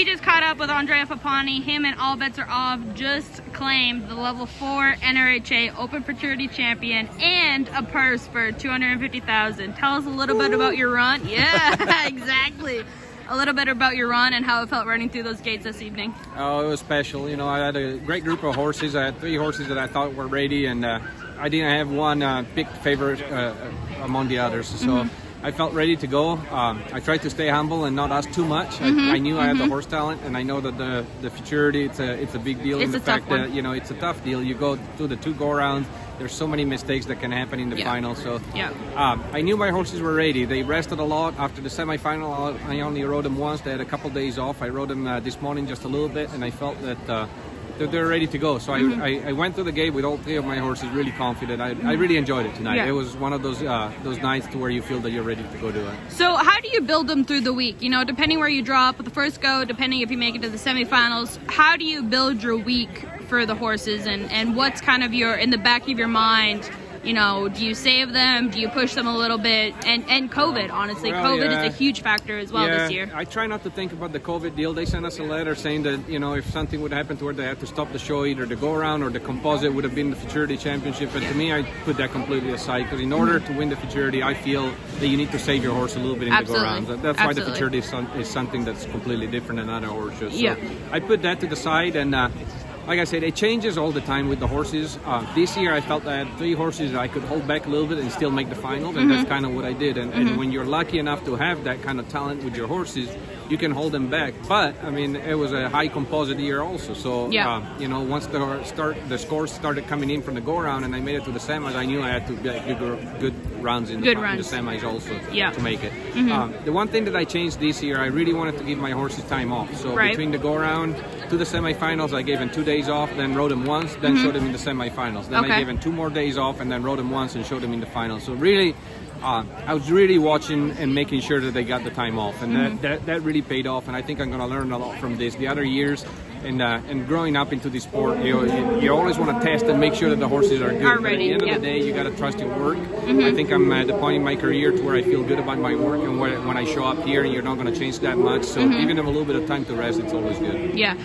We just caught up with Andrea Fappani. Him and All Bets Are Off just claimed the level 4 NRHA Open Futurity Champion and a purse for $250,000. Tell us a little bit about your run. Yeah, exactly. A little bit about your run and how it felt running through those gates this evening. Oh, it was special. You know, I had a great group of horses. I had 3 horses that I thought were ready, and I didn't have one big favorite among the others. So I felt ready to go. I tried to stay humble and not ask too much. I knew I had the horse talent, and I know that the futurity, it's a big deal. It's in the a tough fact one. that, you know, it's a tough deal. You go through the 2 go-rounds. There's so many mistakes that can happen in the final. So I knew my horses were ready. They rested a lot. After the semifinal, I only rode them once. They had a couple days off. I rode them this morning just a little bit, and I felt that they're ready to go. So I went through the gate with all 3 of my horses really confident. I really enjoyed it tonight. It was one of those nights to where you feel that you're ready to go do it. So how do you build them through the week? You know, depending where you drop with the first go, depending if you make it to the semifinals, how do you build your week for the horses, and what's kind of in the back of your mind? You know, do you save them? Do you push them a little bit? And COVID, honestly, Well, COVID is a huge factor as well this year. I try not to think about the COVID deal. They sent us a letter saying that, you know, if something would happen to where they had to stop the show, either the go-around or the composite would have been the Futurity Championship. But to me, I put that completely aside, because in order to win the Futurity, I feel that you need to save your horse a little bit in the go-rounds. That's why the Futurity is something that's completely different than other horses. So I put that to the side, and like I said, it changes all the time with the horses. This year I felt that I had 3 horses that I could hold back a little bit and still make the finals, and that's kind of what I did. And when you're lucky enough to have that kind of talent with your horses, you can hold them back. But I mean, it was a high composite year also. So you know, once the scores started coming in from the go-around and I made it to the semis, I knew I had to get good rounds in the semis also to make it. The one thing that I changed this year, I really wanted to give my horses time off. So between the go-around to the semifinals, I gave them 2 days off, then rode them once, then showed them in the semifinals. Then I gave them 2 more days off, and then rode them once and showed them in the finals. So really, I was really watching and making sure that they got the time off, and that really paid off. And I think I'm going to learn a lot from this. The other years, and growing up into this sport, you always want to test and make sure that the horses are good. But at the end of the day, you got to trust your work. I think I'm at the point in my career to where I feel good about my work, and when I show up here, you're not going to change that much. So giving them a little bit of time to rest, it's always good. Yeah.